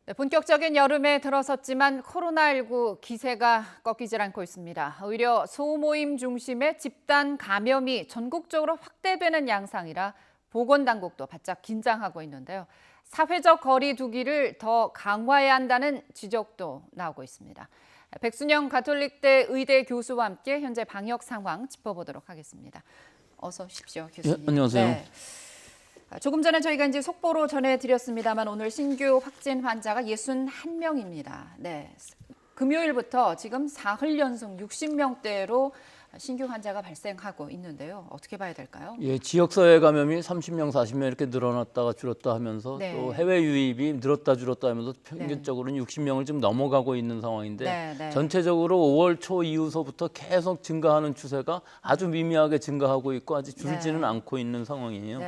네, 본격적인 여름에 들어섰지만 코로나19 기세가 꺾이질 않고 있습니다. 오히려 소모임 중심의 집단 감염이 전국적으로 확대되는 양상이라 보건당국도 바짝 긴장하고 있는데요. 사회적 거리 두기를 더 강화해야 한다는 지적도 나오고 있습니다. 백순영 가톨릭대 의대 교수와 함께 현재 방역 상황 짚어보도록 하겠습니다. 어서 오십시오, 교수님. 예, 안녕하세요. 네. 조금 전에 저희가 이제 속보로 전해드렸습니다만 오늘 신규 확진 환자가 61명입니다. 네, 금요일부터 지금 사흘 연속 60명대로 신규 환자가 발생하고 있는데요. 어떻게 봐야 될까요? 예, 지역사회 감염이 30명, 40명 이렇게 늘어났다가 줄었다 하면서 네. 또 해외 유입이 늘었다 줄었다 하면서 평균적으로는 60명을 지금 넘어가고 있는 상황인데 전체적으로 5월 초 이후서부터 계속 증가하는 추세가 아주 미미하게 증가하고 있고 아직 줄지는 않고 있는 상황이에요.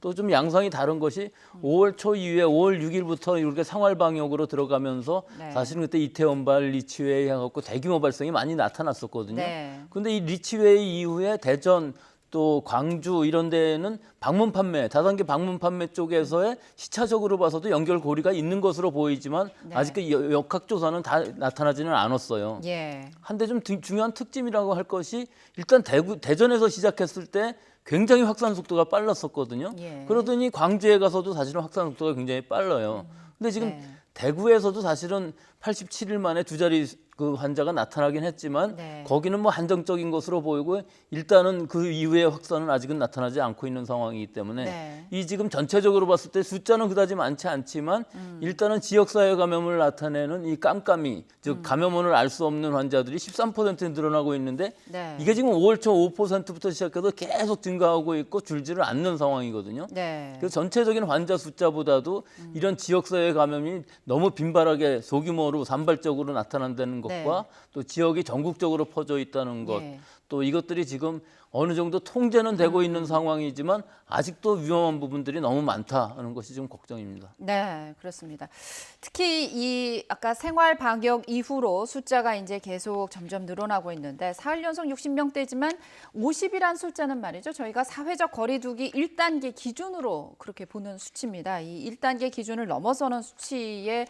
또 좀 양상이 다른 것이 5월 초 이후에 5월 6일부터 이렇게 생활 방역으로 들어가면서 사실은 그때 이태원발, 리치웨이 해갖고 대규모 발생이 많이 나타났었거든요. 근데 이 리치웨이 이후에 대전 또 광주 이런 데는 방문 판매, 다단계 방문 판매 쪽에서의 시차적으로 봐서도 연결고리가 있는 것으로 보이지만 아직 그 역학조사는 다 나타나지는 않았어요. 한데 좀 중요한 특징이라고 할 것이 일단 대전에서 시작했을 때 굉장히 확산 속도가 빨랐었거든요. 그러더니 광주에 가서도 사실은 확산 속도가 굉장히 빨라요. 근데 지금 대구에서도 사실은 87일 만에 두 자리 그 환자가 나타나긴 했지만 거기는 뭐 한정적인 것으로 보이고 일단은 그 이후에 확산은 아직은 나타나지 않고 있는 상황이기 때문에 이 지금 전체적으로 봤을 때 숫자는 그다지 많지 않지만 일단은 지역사회 감염을 나타내는 이 깜깜이 즉 감염원을 알 수 없는 환자들이 13% 늘어나고 있는데 이게 지금 5월 초 5%부터 시작해서 계속 증가하고 있고 줄지를 않는 상황이거든요. 그래서 전체적인 환자 숫자보다도 이런 지역사회 감염이 너무 빈발하게 소규모로 산발적으로 나타난다는 것과 또 지역이 전국적으로 퍼져 있다는 것, 또 이것들이 지금 어느 정도 통제는 되고 있는 상황이지만 아직도 위험한 부분들이 너무 많다는 것이 좀 걱정입니다. 네, 그렇습니다. 특히 이 아까 생활 방역 이후로 숫자가 이제 계속 점점 늘어나고 있는데 사흘 연속 60명대지만 50이란 숫자는 말이죠. 저희가 사회적 거리 두기 1단계 기준으로 그렇게 보는 수치입니다. 이 1단계 기준을 넘어서는 수치의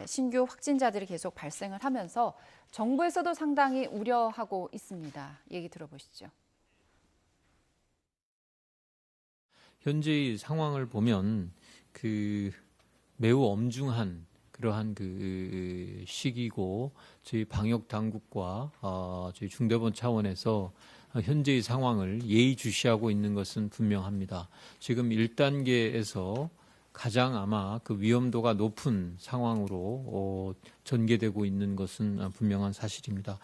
신규 확진자들이 계속 발생을 하면서 정부에서도 상당히 우려하고 있습니다. 얘기 들어보시죠. 현재의 상황을 보면 매우 엄중한 그러한 시기고 저희 방역 당국과 저희 중대본 차원에서 현재의 상황을 예의주시하고 있는 것은 분명합니다. 지금 1단계에서 가장 아마 그 위험도가 높은 상황으로 전개되고 있는 것은 분명한 사실입니다.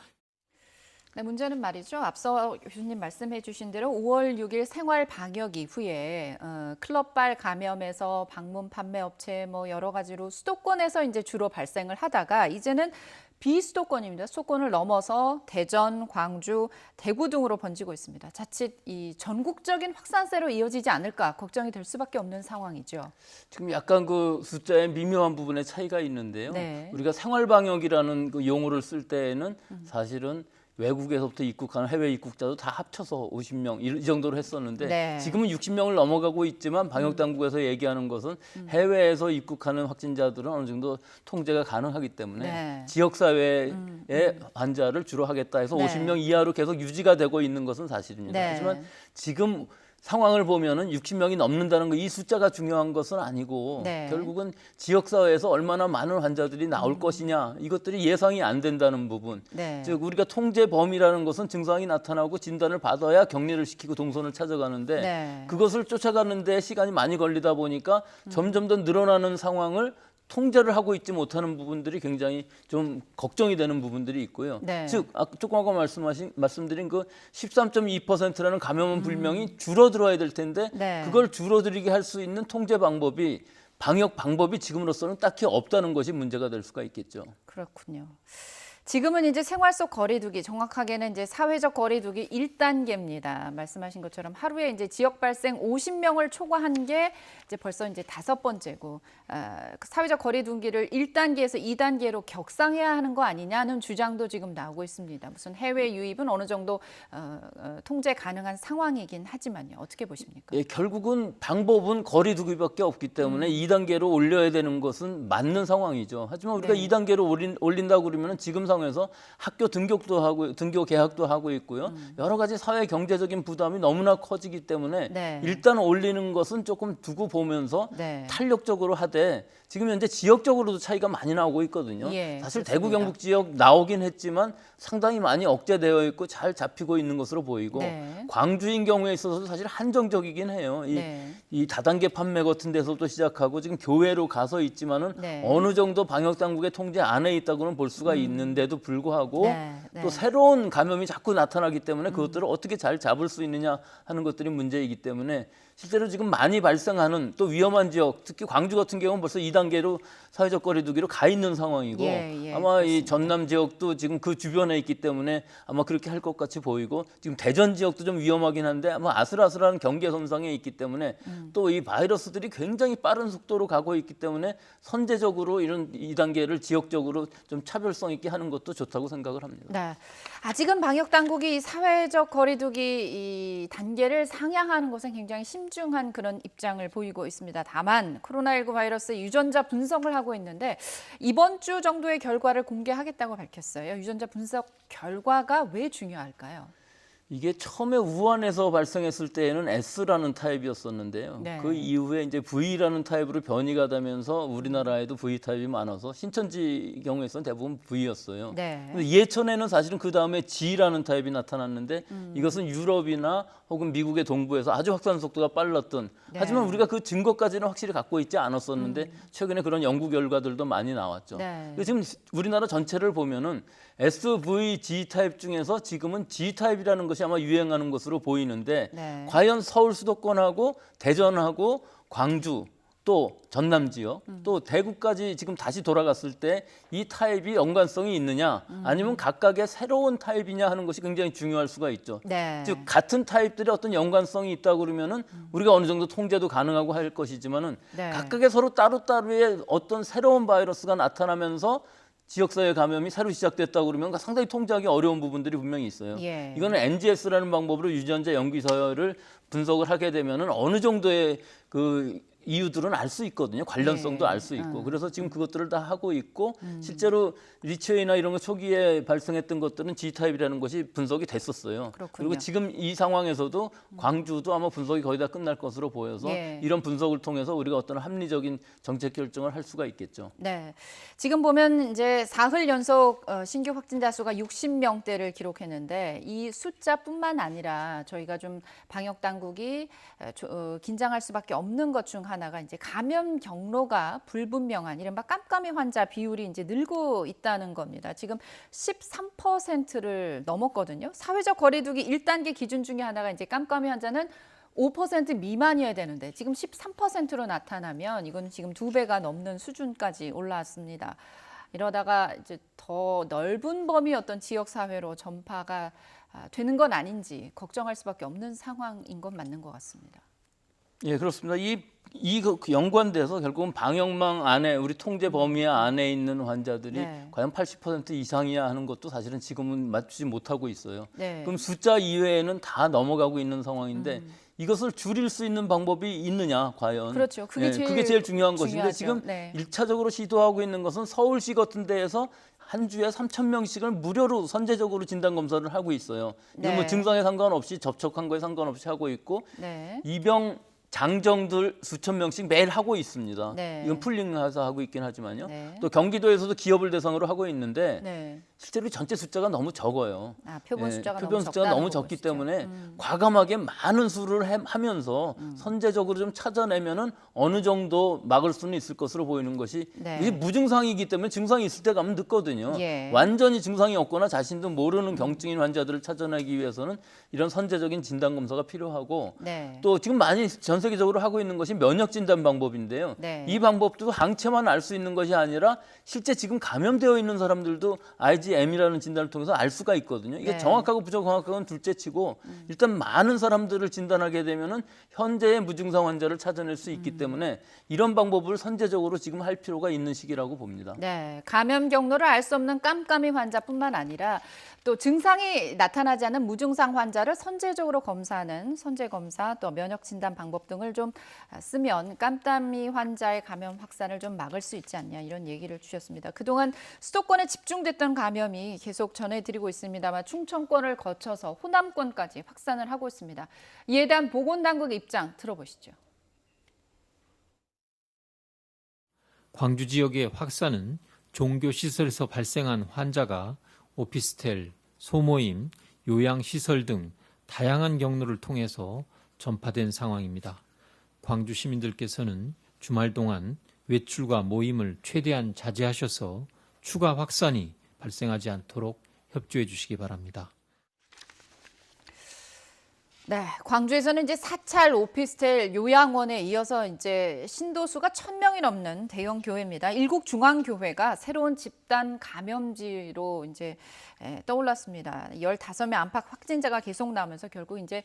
네, 문제는 말이죠. 앞서 교수님 말씀해 주신 대로 5월 6일 생활 방역 이후에 클럽발 감염에서 방문 판매 업체 뭐 여러 가지로 수도권에서 이제 주로 발생을 하다가 이제는 비수도권입니다. 수도권을 넘어서 대전, 광주, 대구 등으로 번지고 있습니다. 자칫 이 전국적인 확산세로 이어지지 않을까 걱정이 될 수밖에 없는 상황이죠. 지금 약간 그 숫자의 미묘한 부분에 차이가 있는데요. 우리가 생활 방역이라는 그 용어를 쓸 때에는 사실은 외국에서부터 입국하는 해외 입국자도 다 합쳐서 50명 이 정도로 했었는데 지금은 60명을 넘어가고 있지만 방역당국에서 얘기하는 것은 해외에서 입국하는 확진자들은 어느 정도 통제가 가능하기 때문에 지역사회의 환자를 주로 하겠다 해서 50명 이하로 계속 유지가 되고 있는 것은 사실입니다. 하지만 지금 상황을 보면은 60명이 넘는다는 거 이 숫자가 중요한 것은 아니고 결국은 지역사회에서 얼마나 많은 환자들이 나올 것이냐 이것들이 예상이 안 된다는 부분. 즉 우리가 통제 범위라는 것은 증상이 나타나고 진단을 받아야 격리를 시키고 동선을 찾아가는데 그것을 쫓아가는 데 시간이 많이 걸리다 보니까 점점 더 늘어나는 상황을 통제를 하고 있지 못하는 부분들이 굉장히 좀 걱정이 되는 부분들이 있고요. 즉 조금 아까 말씀드린 그 13.2%라는 감염원 불명이 줄어들어야 될 텐데 그걸 줄어들이게 할 수 있는 통제 방법이 방역 방법이 지금으로서는 딱히 없다는 것이 문제가 될 수가 있겠죠. 그렇군요. 지금은 이제 생활 속 거리두기, 정확하게는 이제 사회적 거리두기 1단계입니다. 말씀하신 것처럼 하루에 이제 지역 발생 50명을 초과한 게 이제 벌써 이제 5번째고, 사회적 거리두기를 1단계에서 2단계로 격상해야 하는 거 아니냐는 주장도 지금 나오고 있습니다. 무슨 해외 유입은 어느 정도 통제 가능한 상황이긴 하지만요. 어떻게 보십니까? 예, 결국은 방법은 거리두기밖에 없기 때문에 2단계로 올려야 되는 것은 맞는 상황이죠. 하지만 우리가 네. 2단계로 올린다고 그러면 지금 상황에서 학교 등교 개학도 하고 있고요. 여러 가지 사회 경제적인 부담이 너무나 커지기 때문에 네. 일단 올리는 것은 조금 두고 보면서 네. 탄력적으로 하되 지금 현재 지역적으로도 차이가 많이 나오고 있거든요. 예, 사실 그렇습니다. 대구 경북 지역 나오긴 했지만 상당히 많이 억제되어 있고 잘 잡히고 있는 것으로 보이고 네. 광주인 경우에 있어서도 사실 한정적이긴 해요. 네. 이 다단계 판매 같은 데서부터 시작하고 지금 교외로 가서 있지만은 네. 어느 정도 방역 당국의 통제 안에 있다고는 볼 수가 있는데도 불구하고 네. 네. 또 새로운 감염이 자꾸 나타나기 때문에 그것들을 어떻게 잘 잡을 수 있느냐 하는 것들이 문제이기 때문에 실제로 지금 많이 발생하는 또 위험한 지역, 특히 광주 같은 경우는 벌써 2단계로 사회적 거리두기로 가 있는 상황이고 예, 아마 그렇습니다. 이 전남 지역도 지금 그 주변에 있기 때문에 아마 그렇게 할 것 같이 보이고 지금 대전 지역도 좀 위험하긴 한데 아마 아슬아슬한 경계선상에 있기 때문에 또 이 바이러스들이 굉장히 빠른 속도로 가고 있기 때문에 선제적으로 이런 2단계를 지역적으로 좀 차별성 있게 하는 것도 좋다고 생각을 합니다. 네. 아직은 방역 당국이 사회적 거리두기 이 단계를 상향하는 것은 굉장히 심중한 그런 입장을 보이고 있습니다. 다만 코로나19 바이러스 유전자 분석을 하고 있는데 이번 주 정도의 결과를 공개하겠다고 밝혔어요. 유전자 분석 결과가 왜 중요할까요? 이게 처음에 우한에서 발생했을 때에는 S라는 타입이었었는데요. 네. 그 이후에 이제 V라는 타입으로 변이가 되면서 우리나라에도 V 타입이 많아서 신천지 경우에서는 대부분 V였어요. 네. 근데 예천에는 사실은 그 다음에 G라는 타입이 나타났는데 이것은 유럽이나 혹은 미국의 동부에서 아주 확산 속도가 빨랐던 네. 하지만 우리가 그 증거까지는 확실히 갖고 있지 않았었는데 최근에 그런 연구 결과들도 많이 나왔죠. 네. 그래서 지금 우리나라 전체를 보면은 SVG 타입 중에서 지금은 G 타입이라는 것이 아마 유행하는 것으로 보이는데 네. 과연 서울 수도권하고 대전하고 광주 또 전남 지역 또 대구까지 지금 다시 돌아갔을 때 이 타입이 연관성이 있느냐 아니면 각각의 새로운 타입이냐 하는 것이 굉장히 중요할 수가 있죠. 네. 즉 같은 타입들이 어떤 연관성이 있다 그러면은 우리가 어느 정도 통제도 가능하고 할 것이지만은 네. 각각의 서로 따로따로의 어떤 새로운 바이러스가 나타나면서 지역사회 감염이 새로 시작됐다고 그러면 상당히 통제하기 어려운 부분들이 분명히 있어요. 예. 이거는 NGS라는 방법으로 유전자 연기서열을 분석을 하게 되면은 어느 정도의 그 이유들은 알 수 있거든요. 관련성도 예. 알 수 있고. 그래서 지금 그것들을 다 하고 있고 실제로 리치웨이나 이런 거 초기에 발생했던 것들은 G타입이라는 것이 분석이 됐었어요. 그렇군요. 그리고 지금 이 상황에서도 광주도 아마 분석이 거의 다 끝날 것으로 보여서 예. 이런 분석을 통해서 우리가 어떤 합리적인 정책 결정을 할 수가 있겠죠. 네, 지금 보면 이제 사흘 연속 신규 확진자 수가 60명대를 기록했는데 이 숫자뿐만 아니라 저희가 좀 방역 당국이 긴장할 수밖에 없는 것 중 하나가 이제 감염 경로가 불분명한 이른바 깜깜이 환자 비율이 이제 늘고 있다는 겁니다. 지금 13%를 넘었거든요. 사회적 거리두기 1단계 기준 중에 하나가 이제 깜깜이 환자는 5% 미만이어야 되는데 지금 13%로 나타나면 이건 지금 2배가 넘는 수준까지 올라왔습니다. 이러다가 이제 더 넓은 범위 어떤 지역 사회로 전파가 되는 건 아닌지 걱정할 수밖에 없는 상황인 건 맞는 것 같습니다. 예, 그렇습니다. 이 연관돼서 결국은 방역망 안에 우리 통제 범위 안에 있는 환자들이 네. 과연 80% 이상이야 하는 것도 사실은 지금은 맞추지 못하고 있어요. 네. 그럼 숫자 이외에는 다 넘어가고 있는 상황인데 이것을 줄일 수 있는 방법이 있느냐 과연. 그렇죠. 그게 제일 중요한 것인데 중요하죠. 지금 네. 1차적으로 시도하고 있는 것은 서울시 같은 데에서 한 주에 3,000명씩을 무료로 선제적으로 진단 검사를 하고 있어요. 이건 뭐 네. 증상에 상관없이 접촉한 거에 상관없이 하고 있고 네. 이병 장정들 수천 명씩 매일 하고 있습니다. 네. 이건 풀링해서 하고 있긴 하지만요. 네. 또 경기도에서도 기업을 대상으로 하고 있는데 네. 실제로 전체 숫자가 너무 적어요. 표본 숫자가 표본 숫자가 너무 너무 적기 때문에 과감하게 많은 수를 하면서 선제적으로 좀 찾아내면은 어느 정도 막을 수는 있을 것으로 보이는 것이 네. 이게 무증상이기 때문에 증상이 있을 때 가면 늦거든요. 예. 완전히 증상이 없거나 자신도 모르는 경증인 환자들을 찾아내기 위해서는 이런 선제적인 진단 검사가 필요하고 네. 또 지금 많이 전 전 세계적으로 하고 있는 것이 면역 진단 방법인데요. 네. 이 방법도 항체만 알 수 있는 것이 아니라 실제 지금 감염되어 있는 사람들도 IgM이라는 진단을 통해서 알 수가 있거든요. 이게 네. 정확하고 부정확하고는 둘째치고 일단 많은 사람들을 진단하게 되면은 현재의 무증상 환자를 찾아낼 수 있기 때문에 이런 방법을 선제적으로 지금 할 필요가 있는 시기라고 봅니다. 네, 감염 경로를 알 수 없는 깜깜이 환자뿐만 아니라 또 증상이 나타나지 않은 무증상 환자를 선제적으로 검사하는 선제 검사, 또 면역 진단 방법 등을 좀 쓰면 깜깜이 환자의 감염 확산을 좀 막을 수 있지 않냐, 이런 얘기를 주셨습니다. 그동안 수도권에 집중됐던 감염이 계속 전해드리고 있습니다만 충청권을 거쳐서 호남권까지 확산을 하고 있습니다. 이에 대한 보건당국 입장 들어보시죠. 광주 지역의 확산은 종교시설에서 발생한 환자가 오피스텔, 소모임, 요양시설 등 다양한 경로를 통해서 전파된 상황입니다. 광주 시민들께서는 주말 동안 외출과 모임을 최대한 자제하셔서 추가 확산이 발생하지 않도록 협조해 주시기 바랍니다. 네, 광주에서는 이제 사찰, 오피스텔, 요양원에 이어서 이제 신도수가 1,000명이 넘는 대형 교회입니다. 일국중앙교회가 새로운 집단 감염지로 이제 떠올랐습니다. 15명 안팎 확진자가 계속 나오면서 결국 이제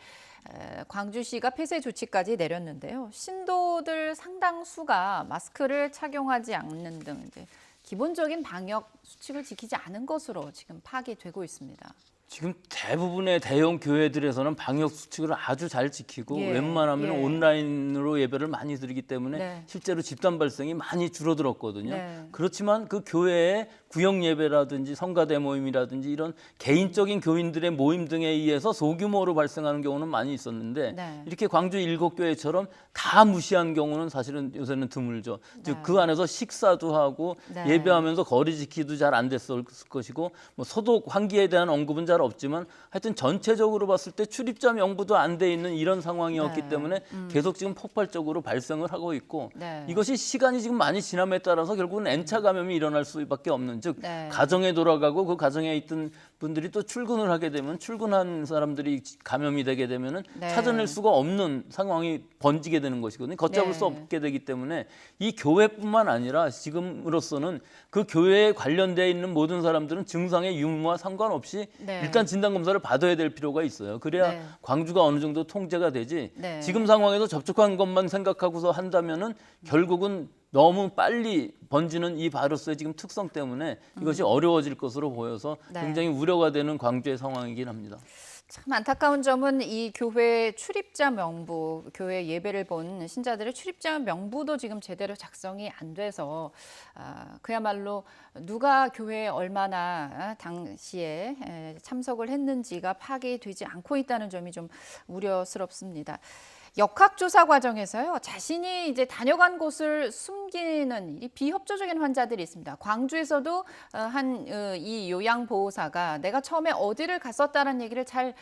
광주시가 폐쇄 조치까지 내렸는데요. 신도들 상당수가 마스크를 착용하지 않는 등 이제 기본적인 방역 수칙을 지키지 않은 것으로 지금 파악되고 있습니다. 지금 대부분의 대형 교회들에서는 방역 수칙을 아주 잘 지키고 웬만하면 온라인으로 예배를 많이 드리기 때문에 실제로 집단 발생이 많이 줄어들었거든요. 그렇지만 그 교회의 구역 예배라든지 성가대 모임이라든지 이런 개인적인 교인들의 모임 등에 의해서 소규모로 발생하는 경우는 많이 있었는데 이렇게 광주 7교회처럼 다 무시한 경우는 사실은 요새는 드물죠. 즉 그 안에서 식사도 하고 예배하면서 거리 지키기도 잘 안 됐을 것이고 뭐 소독 환기에 대한 언급은 잘 없지만 하여튼 전체적으로 봤을 때 출입자 명부도 안 돼 있는 이런 상황이었기 때문에 계속 지금 폭발적으로 발생을 하고 있고 이것이 시간이 지금 많이 지남에 따라서 결국은 N차 감염이 일어날 수밖에 없는, 즉 가정에 돌아가고 그 가정에 있던 분들이 또 출근을 하게 되면 출근한 사람들이 감염이 되게 되면은 찾아낼 수가 없는 상황이 번지게 되는 것이거든요. 걷잡을 수 없게 되기 때문에 이 교회뿐만 아니라 지금으로서는 그 교회에 관련되어 있는 모든 사람들은 증상의 유무와 상관없이 일단 진단검사를 받아야 될 필요가 있어요. 그래야 광주가 어느 정도 통제가 되지 지금 상황에서 접촉한 것만 생각하고서 한다면은 결국은 너무 빨리 번지는 이 바이러스의 지금 특성 때문에 이것이 어려워질 것으로 보여서 굉장히 우려가 되는 광주의 상황이긴 합니다. 참 안타까운 점은 이 교회 출입자 명부, 교회 예배를 본 신자들의 출입자 명부도 지금 제대로 작성이 안 돼서 그야말로 누가 교회에 얼마나 당시에 참석을 했는지가 파악이 되지 않고 있다는 점이 좀 우려스럽습니다. 역학조사 과정에서요, 자신이 이제 다녀간 곳을 숨기는 이 비협조적인 환자들이 있습니다. 광주에서도 이 요양보호사가 내가 처음에 어디를 갔었다는 얘기를 잘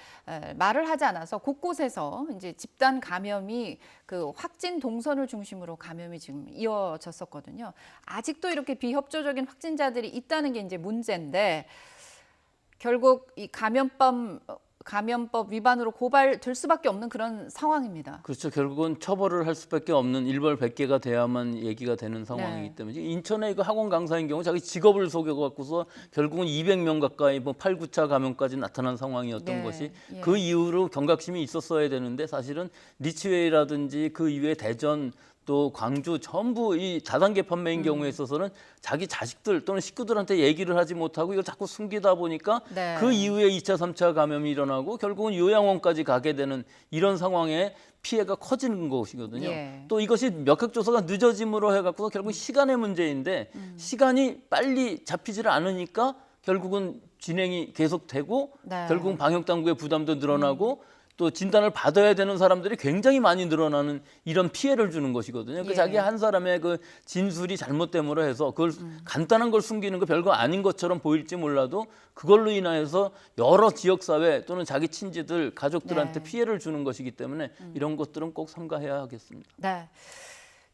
말을 하지 않아서 곳곳에서 이제 집단 감염이 그 확진 동선을 중심으로 감염이 지금 이어졌었거든요. 아직도 이렇게 비협조적인 확진자들이 있다는 게 이제 문제인데 결국 이 감염법 위반으로 고발될 수밖에 없는 그런 상황입니다. 그렇죠. 결국은 처벌을 할 수밖에 없는 일벌백계가 돼야만 얘기가 되는 상황이기 때문에 인천의 이거 학원 강사인 경우 자기 직업을 속여갖고서 결국은 200명 가까이 뭐 8, 9차 감염까지 나타난 상황이었던 것이 그 이후로 경각심이 있었어야 되는데 사실은 리치웨이라든지 그 이후에 대전 또 광주 전부 이 다단계 판매인 경우에 있어서는 자기 자식들 또는 식구들한테 얘기를 하지 못하고 이걸 자꾸 숨기다 보니까 그 이후에 2차, 3차 감염이 일어나고 결국은 요양원까지 가게 되는 이런 상황에 피해가 커지는 것이거든요. 또 이것이 역학조사가 늦어짐으로 해갖고 결국 시간의 문제인데 시간이 빨리 잡히질 않으니까 결국은 진행이 계속되고 결국은 방역당국의 부담도 늘어나고 또 진단을 받아야 되는 사람들이 굉장히 많이 늘어나는 이런 피해를 주는 것이거든요. 그 자기 한 사람의 그 진술이 잘못됨으로 해서 그걸 간단한 걸 숨기는 거 별거 아닌 것처럼 보일지 몰라도 그걸로 인해서 여러 지역사회 또는 자기 친지들, 가족들한테 피해를 주는 것이기 때문에 이런 것들은 꼭 삼가해야 하겠습니다. 네.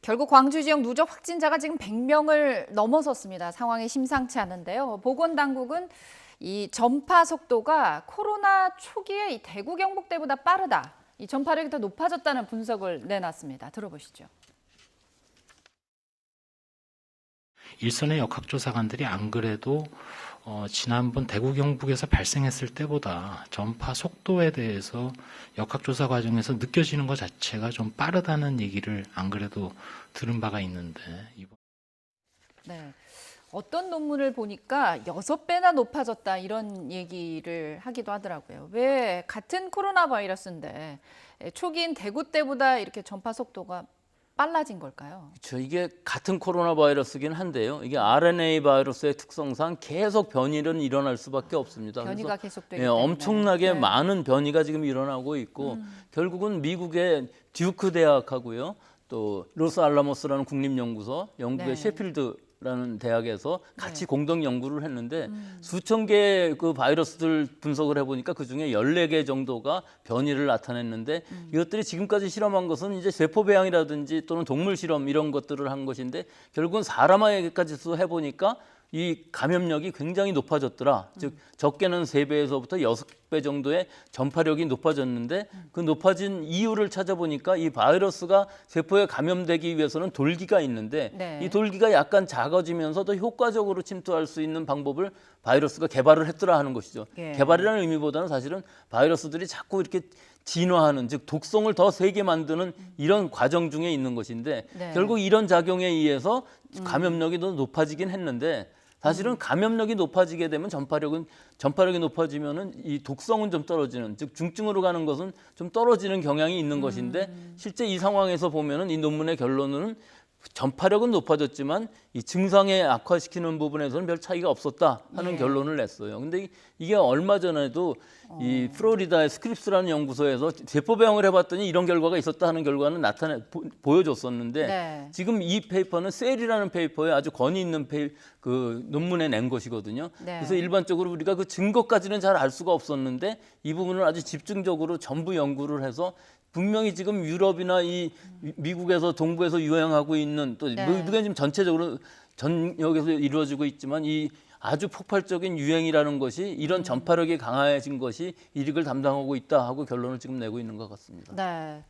결국 광주 지역 누적 확진자가 지금 100명을 넘어섰습니다. 상황이 심상치 않은데요. 보건당국은 이 전파 속도가 코로나 초기에 이 대구 경북 때보다 빠르다. 이 전파력이 더 높아졌다는 분석을 내놨습니다. 들어보시죠. 일선의 역학조사관들이 안 그래도 지난번 대구 경북에서 발생했을 때보다 전파 속도에 대해서 역학조사 과정에서 느껴지는 것 자체가 좀 빠르다는 얘기를 안 그래도 들은 바가 있는데 네. 어떤 논문을 보니까 6배나 높아졌다 이런 얘기를 하기도 하더라고요. 왜 같은 코로나 바이러스인데 초기인 대구 때보다 이렇게 전파 속도가 빨라진 걸까요? 그렇죠. 이게 같은 코로나 바이러스긴 한데요. 이게 RNA 바이러스의 특성상 계속 변이는 일어날 수밖에 없습니다. 변이가 계속되기 예, 때문에. 엄청나게 네. 많은 변이가 지금 일어나고 있고 결국은 미국의 듀크 대학하고요. 또 로스알라모스라는 국립연구소, 영국의 네. 셰필드라는 대학에서 같이 네. 공동 연구를 했는데 수천 개의 그 바이러스들 분석을 해보니까 그중에 14개 정도가 변이를 나타냈는데 이것들이 지금까지 실험한 것은 이제 세포 배양이라든지 또는 동물 실험 이런 것들을 한 것인데 결국은 사람에게까지 해보니까 이 감염력이 굉장히 높아졌더라. 즉 적게는 3배에서부터 6배 정도의 전파력이 높아졌는데 그 높아진 이유를 찾아보니까 이 바이러스가 세포에 감염되기 위해서는 돌기가 있는데 네. 이 돌기가 약간 작아지면서 더 효과적으로 침투할 수 있는 방법을 바이러스가 개발을 했더라 하는 것이죠. 예. 개발이라는 의미보다는 사실은 바이러스들이 자꾸 이렇게 진화하는 즉 독성을 더 세게 만드는 이런 과정 중에 있는 것인데 네. 결국 이런 작용에 의해서 감염력이 더 높아지긴 했는데 사실은 감염력이 높아지게 되면 전파력이 높아지면은 이 독성은 좀 떨어지는 즉 중증으로 가는 것은 좀 떨어지는 경향이 있는 것인데 실제 이 상황에서 보면은 이 논문의 결론은 전파력은 높아졌지만 이 증상에 악화시키는 부분에서는 별 차이가 없었다 하는 예. 결론을 냈어요. 근데 이게 얼마 전에도 이 플로리다의 스크립스라는 연구소에서 세포 배양을 해봤더니 이런 결과가 있었다 하는 결과는 보여줬었는데 네. 지금 이 페이퍼는 셀이라는 페이퍼에 아주 권위 있는 그 논문에 낸 것이거든요. 네. 그래서 일반적으로 우리가 그 증거까지는 잘 알 수가 없었는데 이 부분을 아주 집중적으로 전부 연구를 해서 분명히 지금 유럽이나 이 미국에서 동부에서 유행하고 있는 또 네. 미국은 지금 전체적으로 전역에서 이루어지고 있지만 이 아주 폭발적인 유행이라는 것이 이런 전파력이 강해진 것이 이익을 담당하고 있다 하고 결론을 지금 내고 있는 것 같습니다. 네.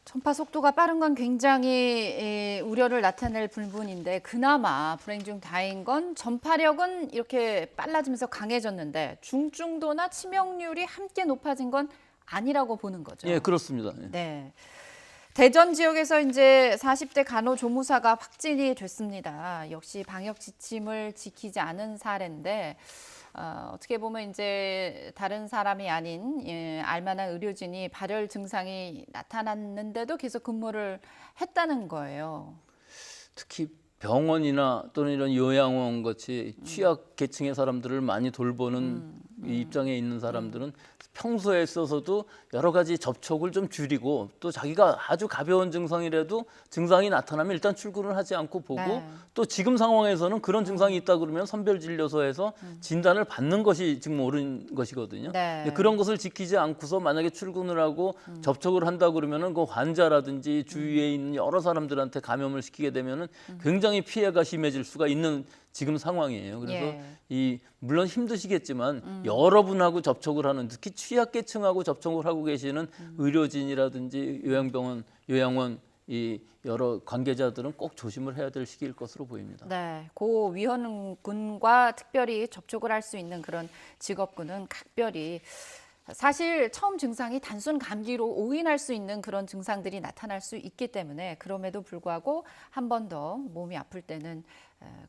전파 속도가 빠른 건 굉장히 우려를 나타낼 부분인데 그나마 불행 중 다행인 건 전파력은 이렇게 빨라지면서 강해졌는데 중증도나 치명률이 함께 높아진 건 아니라고 보는 거죠. 예, 그렇습니다. 예. 네. 대전 지역에서 이제 40대 간호조무사가 확진이 됐습니다. 역시 방역 지침을 지키지 않은 사례인데 어떻게 보면 이제 다른 사람이 아닌 알만한 의료진이 발열 증상이 나타났는데도 계속 근무를 했다는 거예요. 특히 병원이나 또는 이런 요양원 같이 취약 계층의 사람들을 많이 돌보는 이 입장에 있는 사람들은 평소에 있어서도 여러 가지 접촉을 좀 줄이고 또 자기가 아주 가벼운 증상이라도 증상이 나타나면 일단 출근을 하지 않고 보고 네. 또 지금 상황에서는 그런 증상이 있다 그러면 선별진료소에서 진단을 받는 것이 지금 옳은 것이거든요. 네. 그런 것을 지키지 않고서 만약에 출근을 하고 접촉을 한다 그러면은 그 환자라든지 주위에 있는 여러 사람들한테 감염을 시키게 되면은 굉장히 피해가 심해질 수가 있는 지금 상황이에요. 그래서 예. 물론 힘드시겠지만 여러분하고 접촉을 하는 특히 취약계층하고 접촉을 하고 계시는 의료진이라든지 요양병원, 요양원 이 여러 관계자들은 꼭 조심을 해야 될 시기일 것으로 보입니다. 네, 고위험군과 특별히 접촉을 할 수 있는 그런 직업군은 각별히 사실 처음 증상이 단순 감기로 오인할 수 있는 그런 증상들이 나타날 수 있기 때문에 그럼에도 불구하고 한 번 더 몸이 아플 때는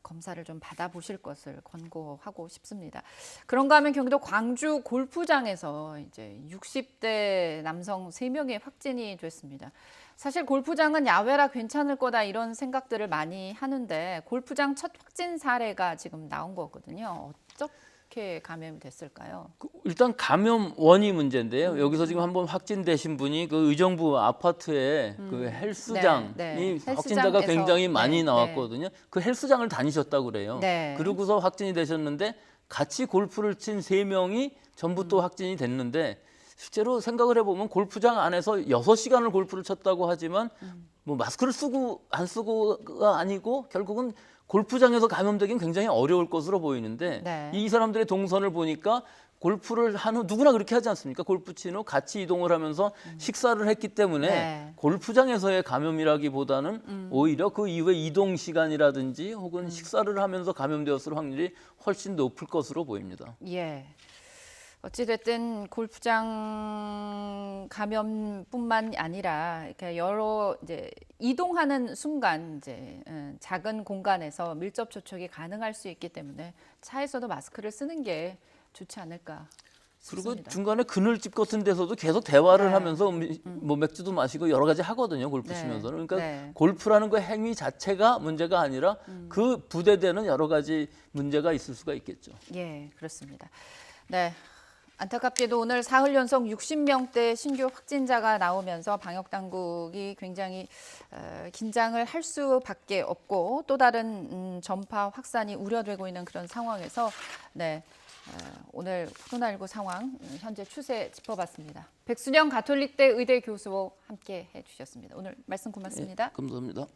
검사를 좀 받아보실 것을 권고하고 싶습니다. 그런가 하면 경기도 광주 골프장에서 이제 60대 남성 3명의 확진이 됐습니다. 사실 골프장은 야외라 괜찮을 거다 이런 생각들을 많이 하는데 골프장 첫 확진 사례가 지금 나온 거거든요. 어떻게 감염이 됐을까요? 일단 감염 원이 문제인데요. 여기서 지금 한번 확진되신 분이 그 의정부 아파트에 그 헬스장이 확진자가 헬스장에서, 굉장히 많이 네, 나왔거든요. 그 헬스장을 다니셨다고 그래요. 네. 그러고서 확진이 되셨는데 같이 골프를 친 3명이 전부 또 확진이 됐는데 실제로 생각을 해보면 골프장 안에서 6시간을 골프를 쳤다고 하지만 뭐 마스크를 쓰고 안 쓰고가 아니고 결국은 골프장에서 감염되긴 굉장히 어려울 것으로 보이는데 네. 이 사람들의 동선을 보니까 골프를 한 후 누구나 그렇게 하지 않습니까? 골프 친 후 같이 이동을 하면서 식사를 했기 때문에 네. 골프장에서의 감염이라기보다는 오히려 그 이후에 이동 시간이라든지 혹은 식사를 하면서 감염되었을 확률이 훨씬 높을 것으로 보입니다. 예. 어찌됐든 골프장 감염뿐만 아니라 이렇게 여러 이제 이동하는 순간 이제 작은 공간에서 밀접 접촉이 가능할 수 있기 때문에 차에서도 마스크를 쓰는 게 좋지 않을까 그리고 싶습니다. 중간에 그늘집 같은 데서도 계속 대화를 네. 하면서 뭐 맥주도 마시고 여러 가지 하거든요. 골프 네. 치면서는. 그러니까 네. 골프라는 그 행위 자체가 문제가 아니라 그 부대되는 여러 가지 문제가 있을 수가 있겠죠. 예, 그렇습니다. 네. 안타깝게도 오늘 사흘 연속 60명대 신규 확진자가 나오면서 방역 당국이 굉장히 긴장을 할 수밖에 없고 또 다른 전파 확산이 우려되고 있는 그런 상황에서 네. 오늘 코로나19 상황 현재 추세 짚어봤습니다. 백순영 가톨릭대 의대 교수와 함께 해주셨습니다. 오늘 말씀 고맙습니다. 감사합니다.